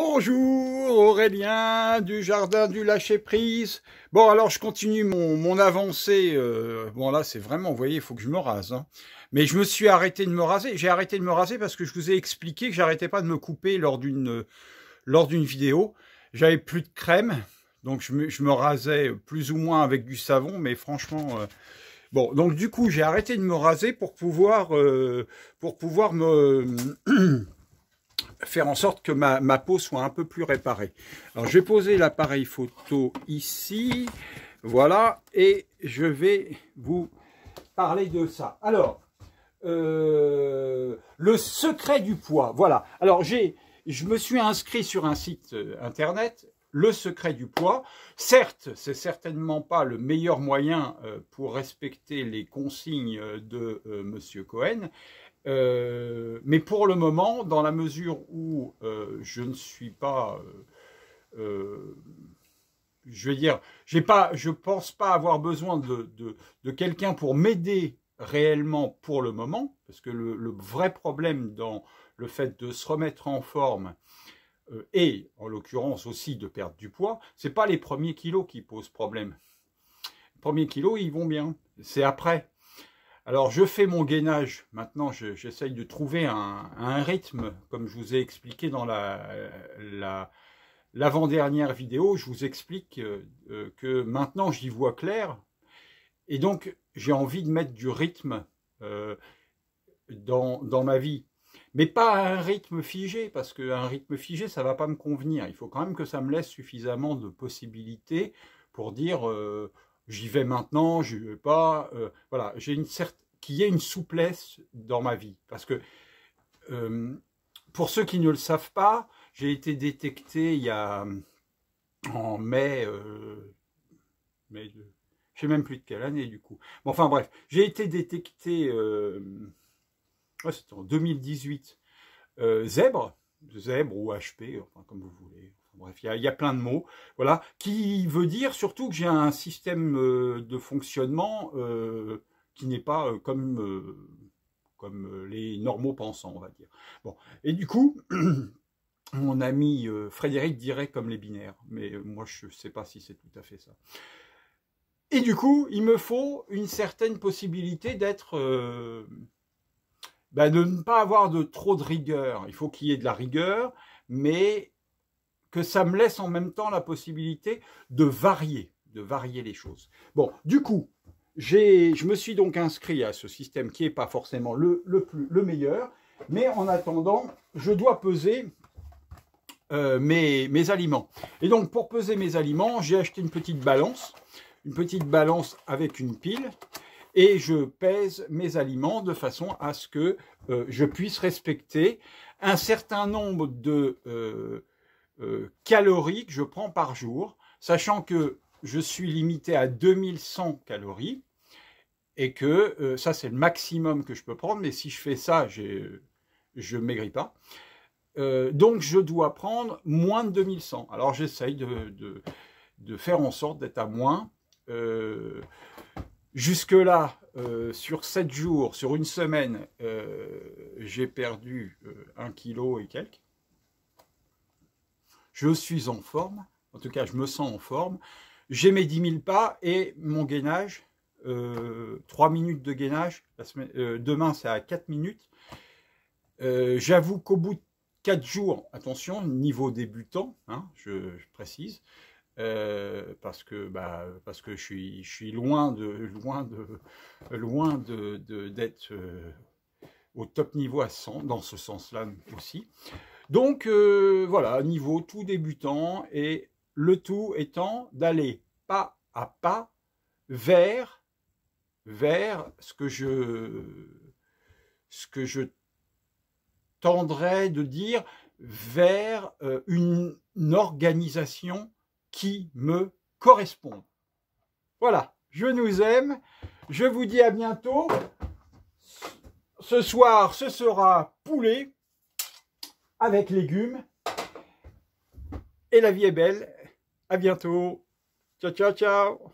Bonjour Aurélien du jardin du lâcher-prise. Bon alors je continue mon avancée. Bon là c'est vraiment, vous voyez, il faut que je me rase. Hein. Mais je me suis arrêté de me raser. J'ai arrêté de me raser parce que je vous ai expliqué que j'arrêtais pas de me couper lors d'une vidéo. J'avais plus de crème, donc je me rasais plus ou moins avec du savon, mais franchement... Bon, donc du coup j'ai arrêté de me raser pour pouvoir me... faire en sorte que ma peau soit un peu plus réparée. Alors, je vais poser l'appareil photo ici, voilà, et je vais vous parler de ça. Alors, le secret du poids, voilà. Alors, je me suis inscrit sur un site internet, le secret du poids. Certes, c'est certainement pas le meilleur moyen pour respecter les consignes de Monsieur Cohen, mais pour le moment, dans la mesure où je ne suis pas, je vais dire, je pense pas avoir besoin de quelqu'un pour m'aider réellement pour le moment, parce que le vrai problème dans le fait de se remettre en forme et en l'occurrence aussi de perdre du poids, c'est pas les premiers kilos qui posent problème. Les premiers kilos, ils vont bien, c'est après. Alors, je fais mon gainage. Maintenant, j'essaye de trouver un rythme, comme je vous ai expliqué dans l'avant-dernière vidéo. Je vous explique que maintenant, j'y vois clair. Et donc, j'ai envie de mettre du rythme dans ma vie. Mais pas un rythme figé, parce qu'un rythme figé, ça ne va pas me convenir. Il faut quand même que ça me laisse suffisamment de possibilités pour dire... j'y vais maintenant, j'y vais pas. Voilà, qu'il y ait une souplesse dans ma vie. Parce que, pour ceux qui ne le savent pas, j'ai été détecté en mai, je ne sais même plus de quelle année du coup. Bon, enfin bref, j'ai été détecté, c'était en 2018, zèbre ou HP, enfin comme vous voulez. Bref, il y a plein de mots, voilà, qui veut dire surtout que j'ai un système de fonctionnement qui n'est pas comme les normaux pensants, on va dire. Bon, et du coup, mon ami Frédéric dirait comme les binaires, mais moi je ne sais pas si c'est tout à fait ça. Et du coup, il me faut une certaine possibilité d'être... de ne pas avoir trop de rigueur. Il faut qu'il y ait de la rigueur, mais que ça me laisse en même temps la possibilité de varier les choses. Bon, du coup, je me suis donc inscrit à ce système qui n'est pas forcément le meilleur, mais en attendant, je dois peser mes aliments. Et donc, pour peser mes aliments, j'ai acheté une petite balance avec une pile, et je pèse mes aliments de façon à ce que je puisse respecter un certain nombre de calories que je prends par jour, sachant que je suis limité à 2100 calories et que ça c'est le maximum que je peux prendre, mais si je fais ça, je ne maigris pas. Donc je dois prendre moins de 2100. Alors j'essaye de faire en sorte d'être à moins. Jusque-là, sur 7 jours, sur une semaine, j'ai perdu 1 kg et quelques. Je suis en forme, en tout cas je me sens en forme. J'ai mes 10 000 pas et mon gainage, 3 minutes de gainage, demain c'est à 4 minutes. J'avoue qu'au bout de 4 jours, attention, niveau débutant, hein, je précise, parce que je suis loin d'être au top niveau à 100, dans ce sens-là aussi. Donc voilà, niveau tout débutant, et le tout étant d'aller pas à pas vers ce que je tendrais de dire vers une organisation qui me correspond. Voilà, je nous aime, je vous dis à bientôt. Ce soir, ce sera poulet avec légumes. Et la vie est belle. À bientôt. Ciao, ciao, ciao.